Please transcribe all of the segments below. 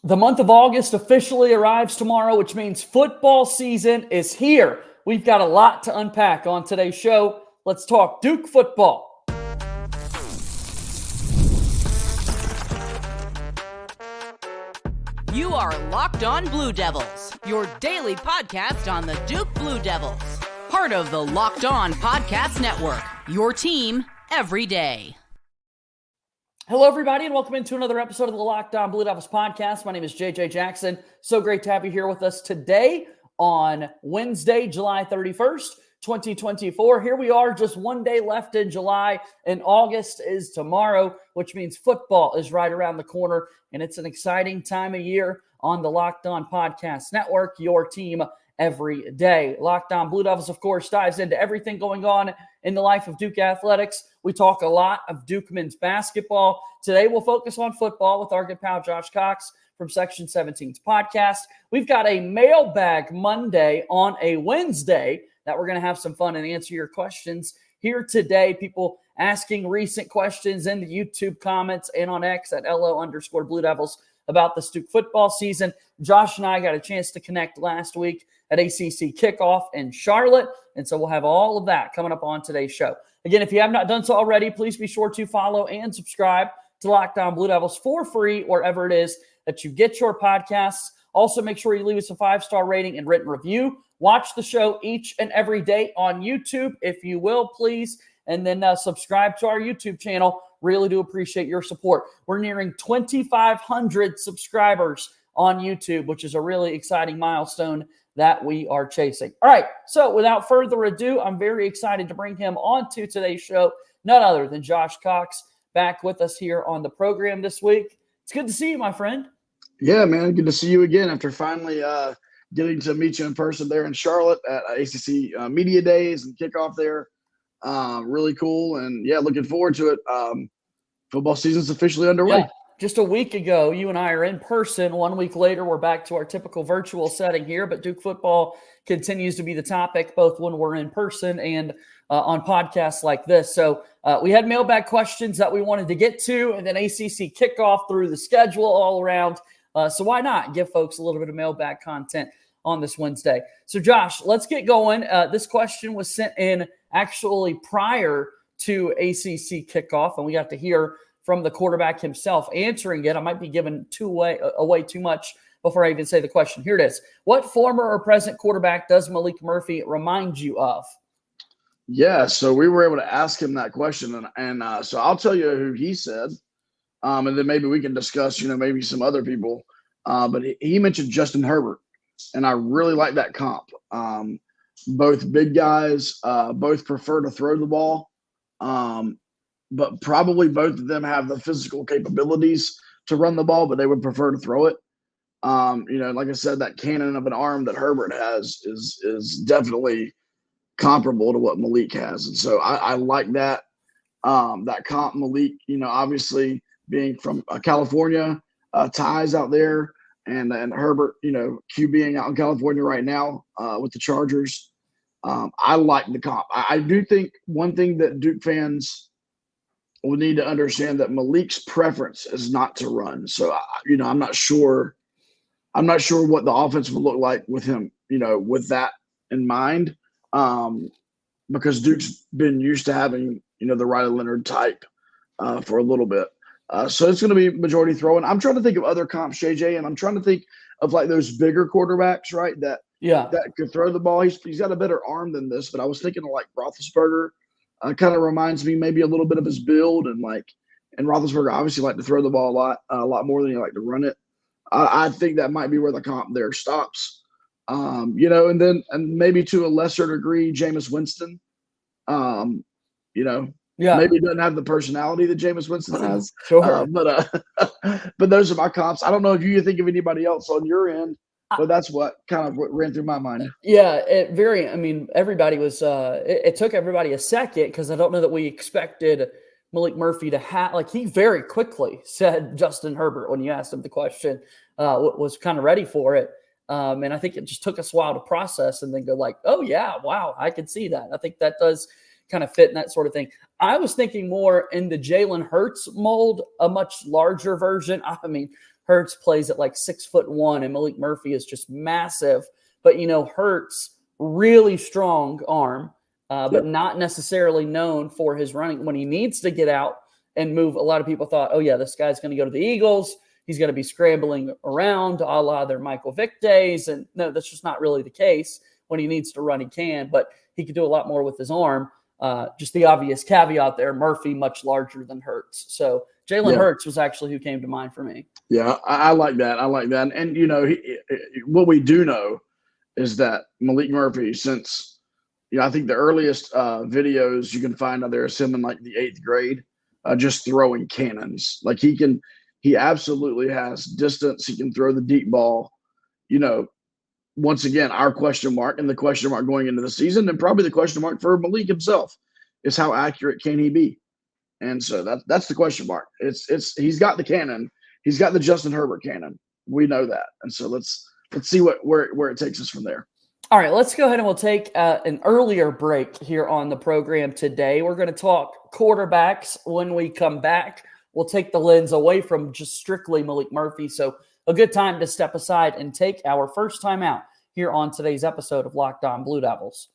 The month of August officially arrives tomorrow, which means football season is here. We've got a lot to unpack on today's show. Let's talk Duke football. You are Locked On Blue Devils, your daily podcast on the Duke Blue Devils. Part of the Locked On Podcast Network, your team every day. Hello, everybody, and welcome into another episode of the Locked On Blue Devils podcast. My name is JJ Jackson. So great to have you here with us today on Wednesday, July 31st, 2024. Here we are, just one day left in July, and August is tomorrow, which means football is right around the corner, and it's an exciting time of year on the Locked On Podcast Network, your team every day. Locked On Blue Devils, of course, dives into everything going on in the life of Duke athletics. We talk a lot of Duke men's basketball. Today, we'll focus on football with our good pal Josh Cox from Section 17's podcast. We've got a Mailbag Monday on a Wednesday that we're going to have some fun and answer your questions here today. People asking recent questions in the YouTube comments and on X at LO_Blue Devils about the Duke football season. Josh and I got a chance to connect last week at ACC kickoff in Charlotte, and so we'll have all of that coming up on today's show. Again, if you have not done so already, please be sure to follow and subscribe to Locked On Blue Devils for free wherever it is that you get your podcasts. Also, make sure you leave us a 5-star rating and written review. Watch the show each and every day on YouTube, if you will, please, and then subscribe to our YouTube channel. Really do appreciate your support. We're nearing 2,500 subscribers on YouTube, which is a really exciting milestone that we are chasing. All right, so without further ado, I'm very excited to bring him on to today's show, none other than Josh Cox, back with us here on the program this week. It's good to see you, my friend. Yeah, man, good to see you again after finally getting to meet you in person there in Charlotte at ACC Media Days and kickoff there. Really cool, and yeah, looking forward to it. Football season's officially underway. Yeah. Just a week ago, you and I are in person. 1 week later, we're back to our typical virtual setting here, but Duke football continues to be the topic, both when we're in person and on podcasts like this. So we had mailbag questions that we wanted to get to, and then ACC kickoff through the schedule all around. So why not give folks a little bit of mailbag content on this Wednesday? So Josh, let's get going. This question was sent in actually prior to ACC kickoff, and we got to hear from the quarterback himself answering it. I might be giving away too much before I even say the question. Here it is. What former or present quarterback does Maalik Murphy remind you of? Yeah, so we were able to ask him that question, and so I'll tell you who he said, and then maybe we can discuss, maybe some other people. But he mentioned Justin Herbert, and I really like that comp. Both big guys, both prefer to throw the ball. But probably both of them have the physical capabilities to run the ball, but they would prefer to throw it. Like I said, that cannon of an arm that Herbert has is definitely comparable to what Maalik has. And so I like that, that comp. Maalik, obviously being from California, ties out there, and Herbert, QBing out in California right now with the Chargers. I like the comp. I do think one thing that Duke fans will need to understand that Maalik's preference is not to run. So, I'm not sure what the offense will look like with him, with that in mind, because Duke's been used to having, the Riley Leonard type for a little bit. So it's going to be majority throwing. I'm trying to think of other comps, JJ, and I'm trying to think of like those bigger quarterbacks, right, that could throw the ball. He's got a better arm than this, but I was thinking of like Roethlisberger. Kind of reminds me maybe a little bit of his build, and Roethlisberger obviously liked to throw the ball a lot more than he liked to run it. I think that might be where the comp there stops. And maybe to a lesser degree, Jameis Winston. Maybe doesn't have the personality that Jameis Winston has. Sure. But those are my comps. I don't know if you think of anybody else on your end, but that's what ran through my mind. Yeah, everybody was it took everybody a second, because I don't know that we expected Maalik Murphy to have, he very quickly said Justin Herbert when you asked him the question, was kind of ready for it. And I think it just took us a while to process and then go oh yeah, wow, I can see that. I think that does kind of fit in that sort of thing. I was thinking more in the Jalen Hurts mold, a much larger version. I mean, Hurts plays at like 6'1", and Maalik Murphy is just massive. But, Hurts, really strong arm, but not necessarily known for his running. When he needs to get out and move, a lot of people thought, oh, yeah, this guy's going to go to the Eagles. He's going to be scrambling around a la their Michael Vick days. And no, that's just not really the case. When he needs to run, he can, but he could do a lot more with his arm. Just the obvious caveat there, Murphy much larger than Hurts. So Jalen Hurts was actually who came to mind for me. Yeah, I like that. I like that. And, what we do know is that Maalik Murphy, since, I think the earliest videos you can find out there is him in like the 8th grade, just throwing cannons. Like he absolutely has distance. He can throw the deep ball. Once again, our question mark and the question mark going into the season, and probably the question mark for Maalik himself, is how accurate can he be? And so that's the question mark. He's got the cannon. He's got the Justin Herbert cannon. We know that. And so let's see where it takes us from there. All right, let's go ahead and we'll take an earlier break here on the program today. We're going to talk quarterbacks. When we come back, we'll take the lens away from just strictly Maalik Murphy. So a good time to step aside and take our first time out here on today's episode of Locked On Blue Devils.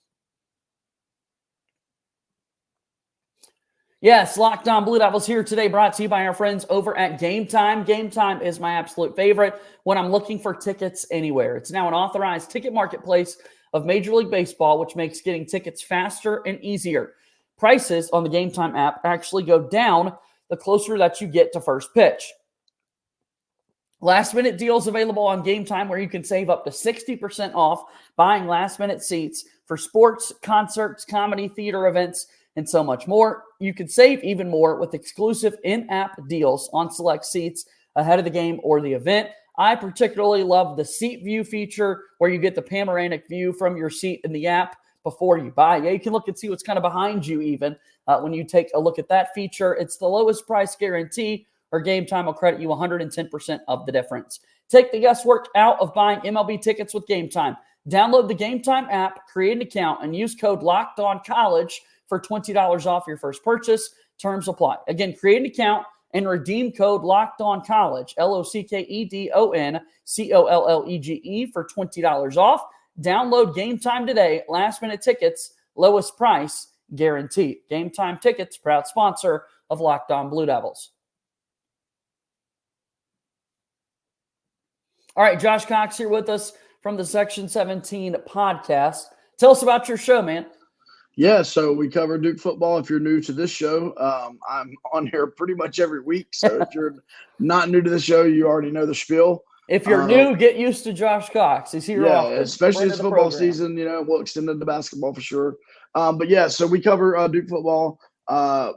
Yes, Locked On Blue Devils here today, brought to you by our friends over at GameTime. GameTime is my absolute favorite when I'm looking for tickets anywhere. It's now an authorized ticket marketplace of Major League Baseball, which makes getting tickets faster and easier. Prices on the GameTime app actually go down the closer that you get to first pitch. Last-minute deals available on GameTime where you can save up to 60% off buying last-minute seats for sports, concerts, comedy, theater events, and so much more. You can save even more with exclusive in-app deals on select seats ahead of the game or the event. I particularly love the seat view feature where you get the panoramic view from your seat in the app before you buy. Yeah, you can look and see what's kind of behind you even when you take a look at that feature. It's the lowest price guarantee, or GameTime will credit you 110% of the difference. Take the guesswork out of buying MLB tickets with GameTime. Download the GameTime app, create an account, and use code LOCKEDONCollege for $20 off your first purchase. Terms apply. Again, create an account and redeem code LOCKEDONCollege, LOCKEDONCOLLEGE for $20 off. Download GameTime today. Last-minute tickets, lowest price guaranteed. GameTime tickets, proud sponsor of Locked On Blue Devils. All right, Josh Cox here with us from the Section 17 podcast. Tell us about your show, man. Yeah, so we cover Duke football. If you're new to this show, I'm on here pretty much every week. So if you're not new to the show, you already know the spiel. If you're new, get used to Josh Cox. He's here often. Especially this football season, we'll extend into basketball for sure. But yeah, so we cover Duke football.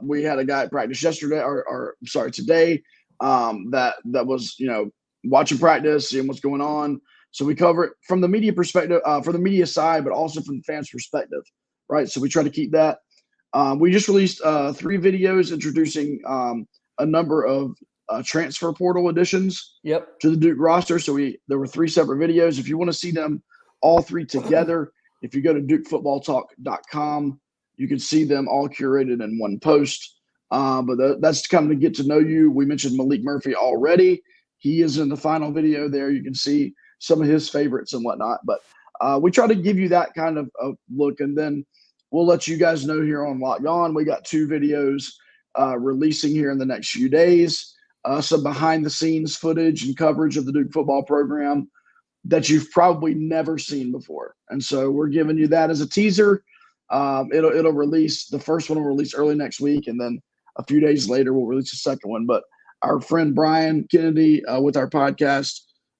We had a guy at practice yesterday, today, that was, watching practice, seeing what's going on. So we cover it from the media perspective, from the media side, but also from the fans' perspective, right? So we try to keep that. We just released 3 videos introducing a number of transfer portal additions to the Duke roster. So there were 3 separate videos. If you want to see them all 3 together, if you go to DukeFootballTalk.com, you can see them all curated in one post. But that's kind of to get to know you. We mentioned Maalik Murphy already. He is in the final video there. You can see some of his favorites and whatnot. But we try to give you that kind of look, and then we'll let you guys know here on Locked On. We got 2 videos releasing here in the next few days. Some behind-the-scenes footage and coverage of the Duke football program that you've probably never seen before. And so we're giving you that as a teaser. It'll release. The first one will release early next week, and then a few days later we'll release the second one. But our friend Brian Kennedy with our podcast,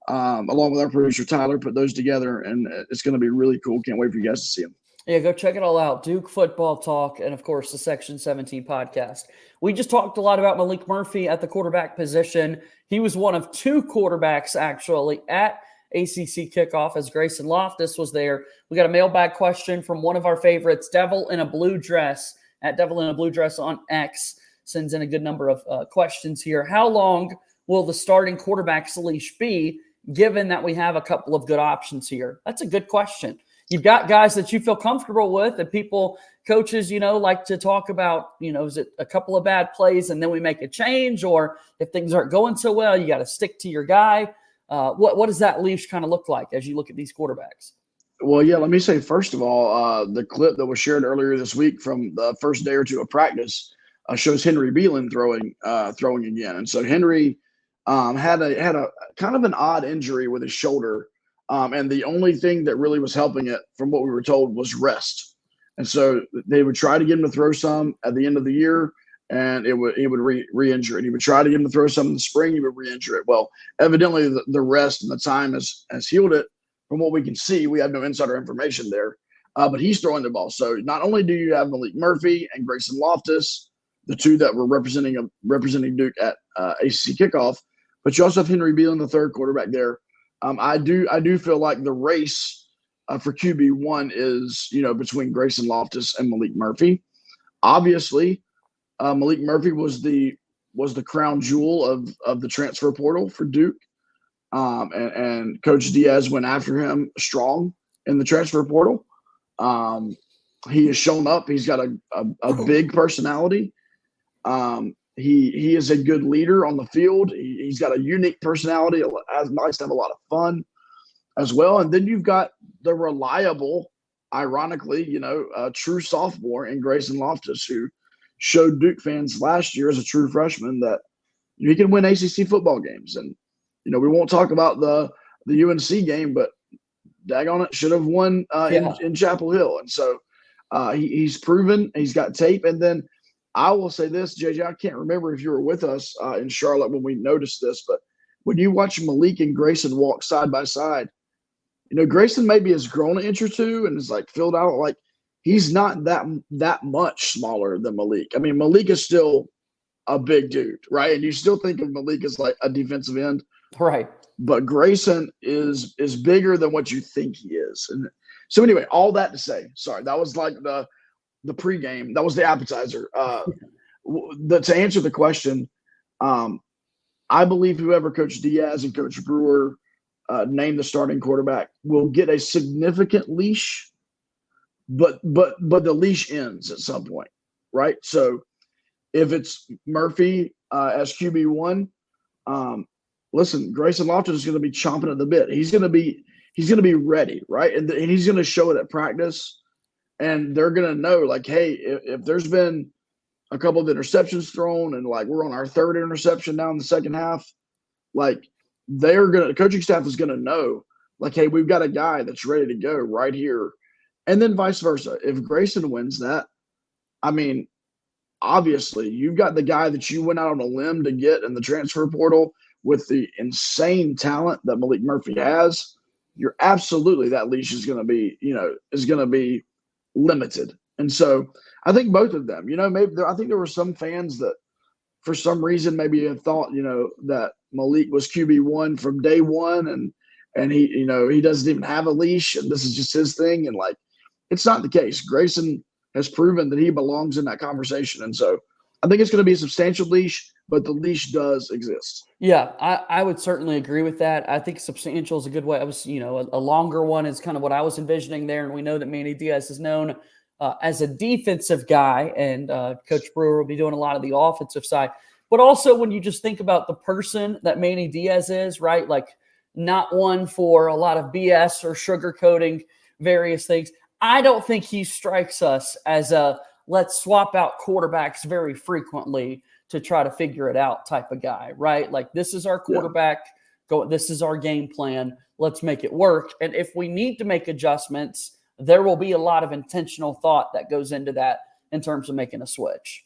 along with our producer Tyler, put those together, and it's going to be really cool. Can't wait for you guys to see them. Yeah, go check it all out. Duke Football Talk, and of course the Section 17 podcast. We just talked a lot about Maalik Murphy at the quarterback position. He was one of 2 quarterbacks actually at ACC kickoff as Grayson Loftus was there. We got a mailbag question from one of our favorites, Devil in a Blue Dress, at Devil in a Blue Dress on X. Sends in a good number of questions here. How long will the starting quarterback's leash be, given that we have a couple of good options here? That's a good question. you've got guys that you feel comfortable with, and coaches, like to talk about, is it a couple of bad plays and then we make a change, or if things aren't going so well, you got to stick to your guy. What does that leash kind of look like as you look at these quarterbacks? Well, yeah, let me say, first of all, the clip that was shared earlier this week from the first day or two of practice shows Henry Beelan throwing again. And so Henry had a kind of an odd injury with his shoulder. And the only thing that really was helping it, from what we were told, was rest. And so they would try to get him to throw some at the end of the year, and he would re-injure it. He would try to get him to throw some in the spring, he would re-injure it. Well, evidently the rest and the time has healed it. From what we can see, we have no insider information there, but he's throwing the ball. So not only do you have Maalik Murphy and Grayson Loftus, the two that were representing Duke at ACC kickoff, but you also have Henry Beelan, the third quarterback there. I do feel like the race for QB1 is between Grayson Loftus and Maalik Murphy. Obviously, Maalik Murphy was the crown jewel of the transfer portal for Duke. And Coach Diaz went after him strong in the transfer portal. He has shown up. He's got a big personality. He is a good leader on the field. He's got a unique personality. Likes to have a lot of fun as well. And then you've got the reliable, ironically, true sophomore in Grayson Loftus, who showed Duke fans last year as a true freshman that he can win ACC football games. And we won't talk about the UNC game, but daggone it, should have won in Chapel Hill. And so he's proven, he's got tape. And then I will say this, JJ, I can't remember if you were with us in Charlotte when we noticed this, but when you watch Maalik and Grayson walk side by side, Grayson maybe has grown an inch or two and is filled out. He's not that much smaller than Maalik. I mean, Maalik is still a big dude, right? And you still think of Maalik as a defensive end. Right. But Grayson is bigger than what you think he is. And so anyway, all that to say, sorry, that was the pregame. That was the appetizer. To answer the question, I believe whoever Coach Diaz and Coach Brewer name the starting quarterback will get a significant leash, but the leash ends at some point, right? So if it's Murphy as QB1, listen, Grayson Loftus is going to be chomping at the bit. He's going to be ready, right? And he's going to show it at practice, and they're going to know, hey, if there's been a couple of interceptions thrown, and we're on our third interception now in the second half, the coaching staff is going to know, hey, we've got a guy that's ready to go right here, and then vice versa. If Grayson wins that, I mean, obviously you've got the guy that you went out on a limb to get in the transfer portal with the insane talent that Maalik Murphy has. You're absolutely, that leash is going to be limited. And so I think both of them, I think there were some fans that for some reason maybe have thought, that Maalik was QB1 from day one, and he doesn't even have a leash and this is just his thing. And it's not the case. Grayson has proven that he belongs in that conversation. And so I think it's going to be a substantial leash, but the leash does exist. Yeah, I would certainly agree with that. I think substantial is a good way. I was, a longer one is kind of what I was envisioning there. And we know that Manny Diaz is known as a defensive guy, and Coach Brewer will be doing a lot of the offensive side. But also when you just think about the person that Manny Diaz is, right? Not one for a lot of BS or sugarcoating various things. I don't think he strikes us as a let's swap out quarterbacks very frequently to try to figure it out type of guy, right? This is our quarterback. This is our game plan. Let's make it work. And if we need to make adjustments, there will be a lot of intentional thought that goes into that in terms of making a switch.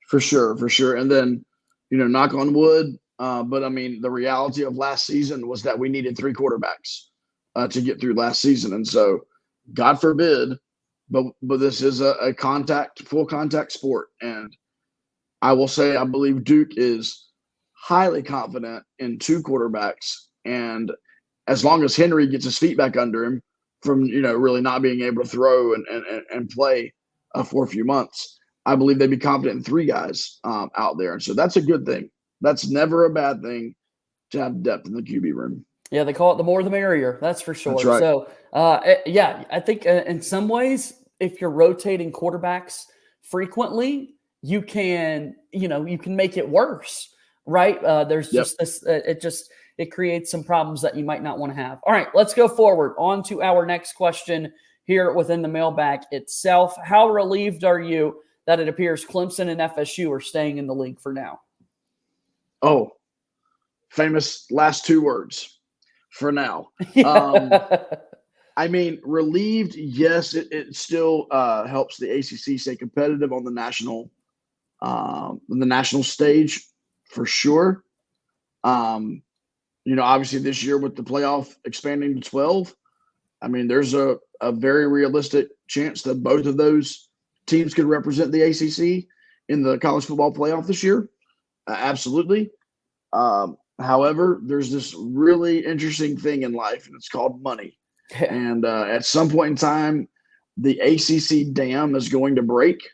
For sure. And then, knock on wood. But I mean, the reality of last season was that we needed 3 quarterbacks to get through last season. And so God forbid, but this is a full contact sport. And I will say, I believe Duke is highly confident in 2 quarterbacks. And as long as Henry gets his feet back under him from, really not being able to throw and play for a few months, I believe they'd be confident in 3 guys out there. And so that's a good thing. That's never a bad thing to have depth in the QB room. Yeah, they call it the more the merrier. That's for sure. That's right. So, yeah, I think in some ways, if you're rotating quarterbacks frequently, you can make it worse, right? There's Yep. just this. It creates some problems that you might not want to have. All right, let's go forward on to our next question here within the mailbag itself. How relieved are you that it appears Clemson and FSU are staying in the league for now? Oh, famous last two words for now. I mean, relieved, yes, it still helps the ACC stay competitive on the national stage for sure. Obviously this year with the playoff expanding to 12, I mean, there's a very realistic chance that both of those teams could represent the ACC in the college football playoff this year. Absolutely. However, there's this really interesting thing in life, and it's called money. Yeah. And at some point in time, the ACC dam is going to break.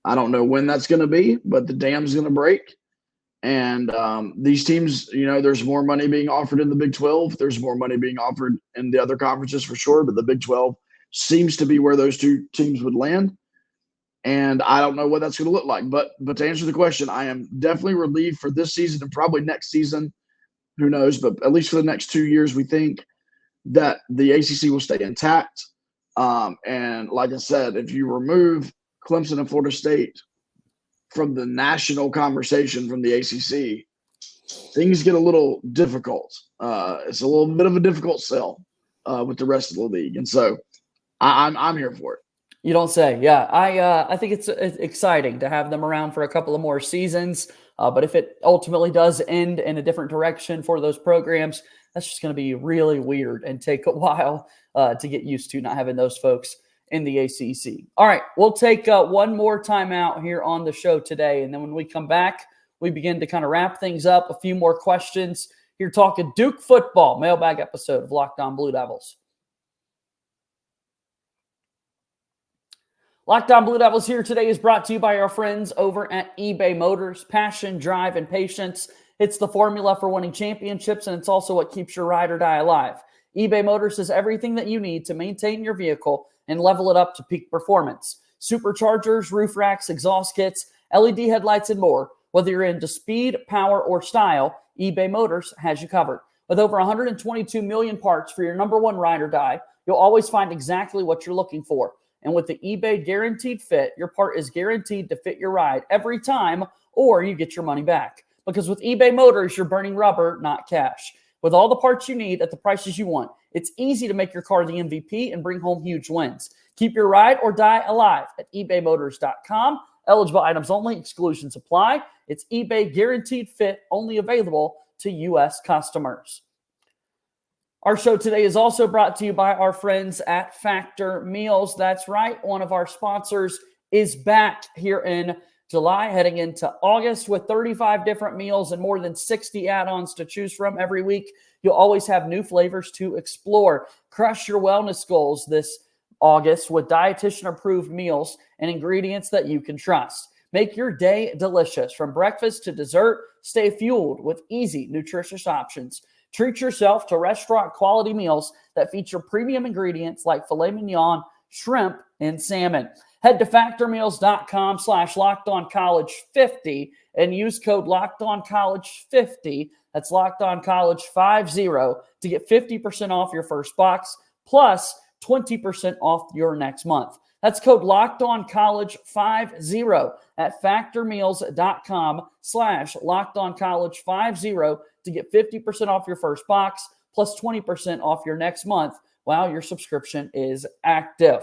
I don't know when that's going to be, but the dam is going to break. And these teams, there's more money being offered in the Big 12. There's more money being offered in the other conferences for sure, but the Big 12 seems to be where those two teams would land. And I don't know what that's going to look like. But to answer the question, I am definitely relieved for this season and probably next season. Who knows? But at least for the next 2 years, we think that the ACC will stay intact. And like I said, if you remove Clemson and Florida State from the national conversation from the ACC, things get a little difficult. It's a little bit of a difficult sell with the rest of the league. And so I'm here for it. You don't say. Yeah, I think it's exciting to have them around for a couple of more seasons. But if it ultimately does end in a different direction for those programs, that's just going to be really weird and take a while to get used to not having those folks in the ACC. All right, we'll take one more time out here on the show today. And then when we come back, we begin to kind of wrap things up. A few more questions here talking Duke football, mailbag episode of Locked On Blue Devils. Locked On Blue Devils here today is brought to you by our friends over at eBay Motors. Passion, drive, and patience. It's the formula for winning championships, and it's also what keeps your ride or die alive. eBay Motors is everything that you need to maintain your vehicle and level it up to peak performance. Superchargers, roof racks, exhaust kits, LED headlights, and more. Whether you're into speed, power, or style, eBay Motors has you covered. With over 122 million parts for your number one ride or die, you'll always find exactly what you're looking for. And with the eBay Guaranteed Fit, your part is guaranteed to fit your ride every time, or you get your money back. Because with eBay Motors, you're burning rubber, not cash. With all the parts you need at the prices you want, it's easy to make your car the MVP and bring home huge wins. Keep your ride or die alive at ebaymotors.com. Eligible items only, exclusions apply. It's eBay Guaranteed Fit, only available to U.S. customers. Our show today is also brought to you by our friends at Factor Meals. That's right, one of our sponsors is back here in July, heading into August with 35 different meals and more than 60 add-ons to choose from every week. You'll always have new flavors to explore. Crush your wellness goals this August with dietitian-approved meals and ingredients that you can trust. Make your day delicious. From breakfast to dessert, stay fueled with easy, nutritious options. Treat yourself to restaurant-quality meals that feature premium ingredients like filet mignon, shrimp, and salmon. Head to factormeals.com/LockedOnCollege50 and use code LockedOnCollege50. That's LockedOnCollege50 to get 50% off your first box plus 20% off your next month. That's code LockedOnCollege50 at factormeals.com/LockedOnCollege50 to get 50% off your first box plus 20% off your next month while your subscription is active.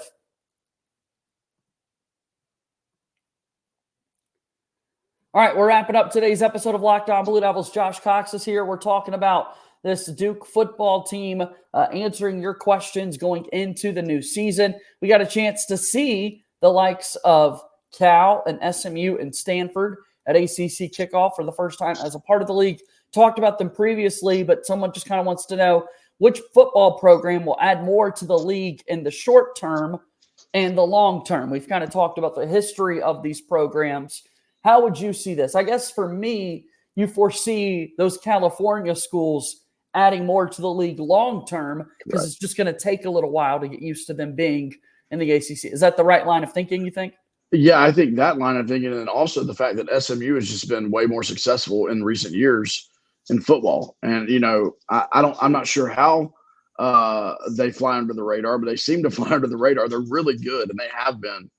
All right, we're wrapping up today's episode of Locked On Blue Devils. Josh Cox is here. We're talking about this Duke football team, answering your questions going into the new season. We got a chance to see the likes of Cal and SMU and Stanford at ACC kickoff for the first time as a part of the league. Talked about them previously, but someone just kind of wants to know which football program will add more to the league in the short term and the long term. We've kind of talked about the history of these programs. How would you see this? I guess for me, you foresee those California schools adding more to the league long term because it's just going to take a little while to get used to them being in the ACC. Is that the right line of thinking, you think? Yeah, I think that line of thinking, and also the fact that SMU has just been way more successful in recent years in football. And I'm not sure how they fly under the radar, but they seem to fly under the radar. They're really good, and they have been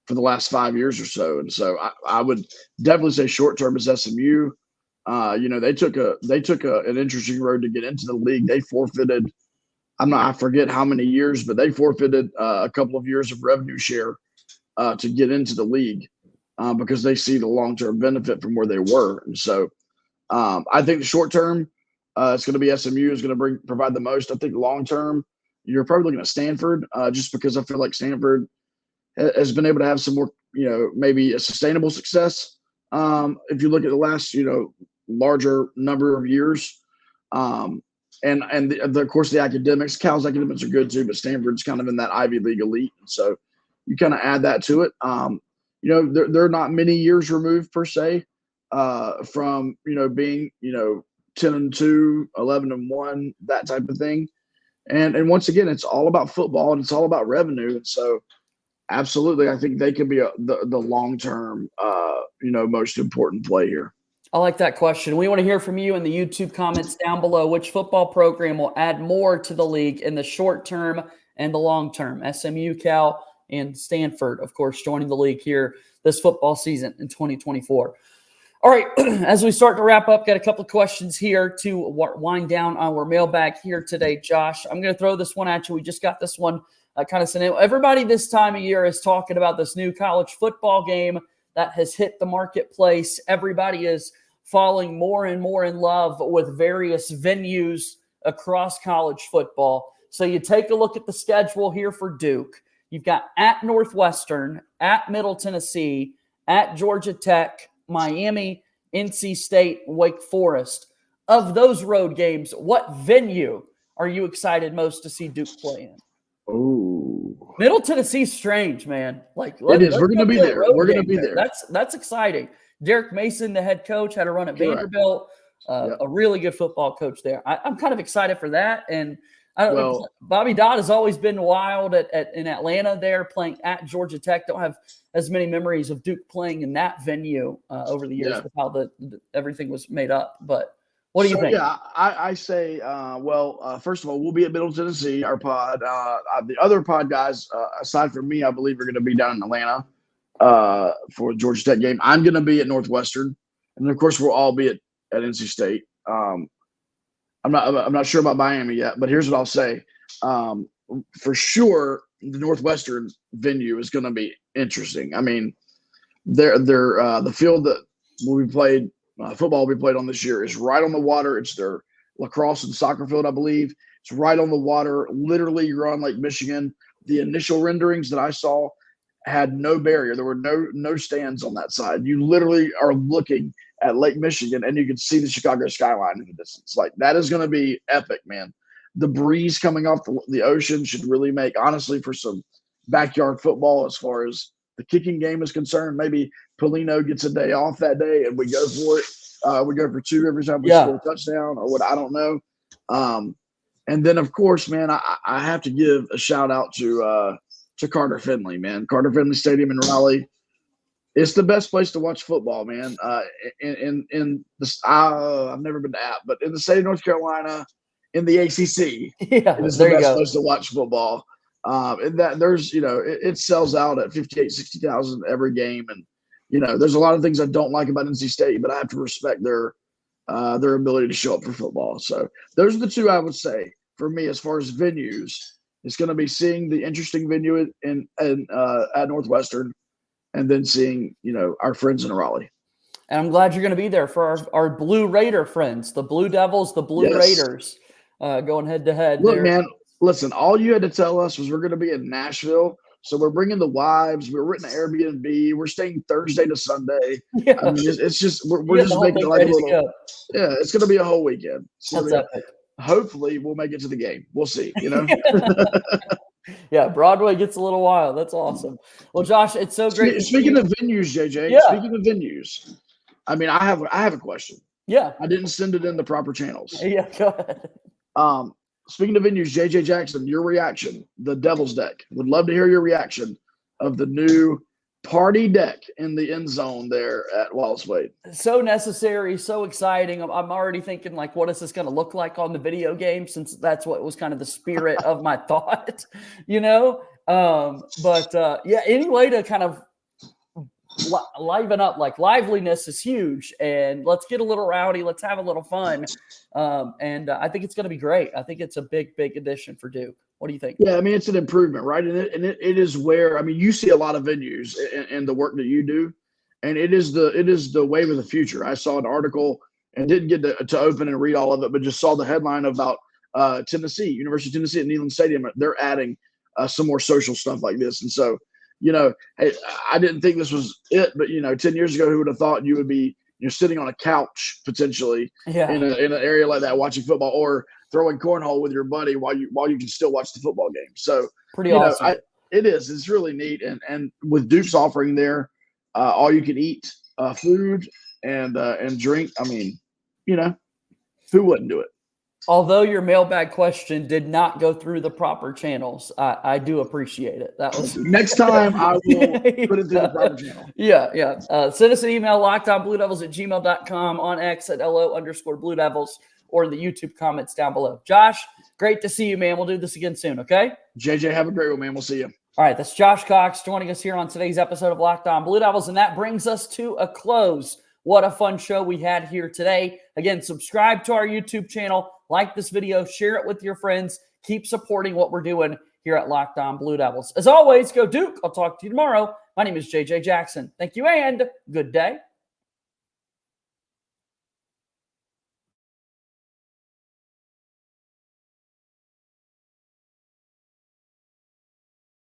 for the last 5 years or so. And so I would definitely say short term is SMU. They took an interesting road to get into the league. They forfeited, I forget how many years, but they forfeited a couple of years of revenue share to get into the league because they see the long-term benefit from where they were. And so I think the short term, it's going to be SMU is going to provide the most. I think long-term, you're probably looking at Stanford just because I feel like Stanford has been able to have some more, maybe a sustainable success. If you look at the last, larger number of years. And of course, the academics, Cal's academics are good too, but Stanford's kind of in that Ivy League elite. And so you kind of add that to it. They're not many years removed per se from, being, 10-2, 11-1, that type of thing. And once again, it's all about football and it's all about revenue. And so absolutely, I think they could be the long-term, most important play here. I like that question. We want to hear from you in the YouTube comments down below. Which football program will add more to the league in the short term and the long term? SMU, Cal, and Stanford, of course, joining the league here this football season in 2024. All right, as we start to wrap up, got a couple of questions here to wind down our mailbag here today, Josh. I'm going to throw this one at you. We just got this one kind of sent in. Everybody this time of year is talking about this new college football game that has hit the marketplace. Everybody is falling more and more in love with various venues across college football. So you take a look at the schedule here for Duke. You've got at Northwestern, at Middle Tennessee, at Georgia Tech, Miami, NC State, Wake Forest. Of those road games, what venue are you excited most to see Duke play in? Oh, Middle Tennessee's strange, man. It is. We're going to be there. We're going to be there. That's exciting. Derek Mason, the head coach, had a run at Vanderbilt. A really good football coach there. I'm kind of excited for that. And I don't know, Bobby Dodd has always been wild in Atlanta there, playing at Georgia Tech. Don't have as many memories of Duke playing in that venue over the years with how everything was made up. But what do you think? Yeah, I say, first of all, we'll be at Middle Tennessee, our pod. The other pod guys, aside from me, I believe are going to be down in Atlanta for the Georgia Tech game. I'm going to be at Northwestern. And, of course, we'll all be at NC State. I'm not sure about Miami yet, but here's what I'll say. For sure, the Northwestern venue is going to be interesting. I mean, the field that will be played, football will be played on this year is right on the water. It's their lacrosse and soccer field, I believe. It's right on the water. Literally, you're on Lake Michigan. The initial renderings that I saw had no barrier. There were no stands on that side. You literally are looking at Lake Michigan, and you can see the Chicago skyline in the distance. Like, that is going to be epic, man. The breeze coming off the ocean should really make, honestly, for some backyard football as far as the kicking game is concerned. Maybe Polino gets a day off that day, and we go for it. We go for two every time we score a touchdown or what, I don't know. And then, of course, man, I have to give a shout-out to Carter Finley, man. Carter Finley Stadium in Raleigh. It's the best place to watch football, man. In the I've never been to App, but in the state of North Carolina, in the ACC, it is the best place to watch football. And that there's, it sells out at 60,000 every game, and there's a lot of things I don't like about NC State, but I have to respect their ability to show up for football. So those are the two I would say for me as far as venues. It's going to be seeing the interesting venue at Northwestern, and then seeing, our friends in Raleigh. And I'm glad you're going to be there for our Blue Raider friends, the Blue Devils, the Blue Raiders, going head to head. Look, man, listen, all you had to tell us was we're going to be in Nashville. So we're bringing the wives. We're renting an Airbnb. We're staying Thursday to Sunday. Yeah. I mean, it's just, we're just making it like a little, it's going to be a whole weekend. That's epic. Hopefully we'll make it to the game. We'll see, Yeah, Broadway gets a little wild. That's awesome. Well, Josh, it's so great. Speaking of venues, JJ, speaking of venues, I mean, I have a question. Yeah. I didn't send it in the proper channels. Yeah, go ahead. Speaking of venues, JJ Jackson, your reaction, the Devil's deck. Would love to hear your reaction of the new party deck in the end zone there at Wallace Wade. So necessary, so exciting. I'm already thinking, like, what is this going to look like on the video game, since that's what was kind of the spirit of my thought, you know? Yeah, any way to kind of liven up, like liveliness is huge, and let's get a little rowdy. Let's have a little fun. I think it's going to be great. I think it's a big addition for Duke. What do you think? Yeah, I mean, it's an improvement, right? And it is where, I mean, you see a lot of venues in the work that you do, and it is the wave of the future. I saw an article and didn't get to open and read all of it, but just saw the headline about Tennessee, University of Tennessee at Neyland Stadium. They're adding some more social stuff like this. And so, hey, I didn't think this was it, but 10 years ago, who would have thought you would be sitting on a couch potentially in an area like that watching football, or throwing cornhole with your buddy while you can still watch the football game. So pretty awesome. It's really neat. And with Duke's offering there, all you can eat food and drink. I mean, who wouldn't do it? Although your mailbag question did not go through the proper channels, I do appreciate it. That was next time I will put it through the proper channel. Yeah. Send us an email, lockedonbluedevils@gmail.com, on X at LO_Blue Devils, or in the YouTube comments down below. Josh, great to see you, man. We'll do this again soon, okay? JJ, have a great one, man. We'll see you. All right, that's Josh Cox joining us here on today's episode of Locked On Blue Devils, and that brings us to a close. What a fun show we had here today. Again, subscribe to our YouTube channel, like this video, share it with your friends. Keep supporting what we're doing here at Locked On Blue Devils. As always, go Duke. I'll talk to you tomorrow. My name is JJ Jackson. Thank you and good day.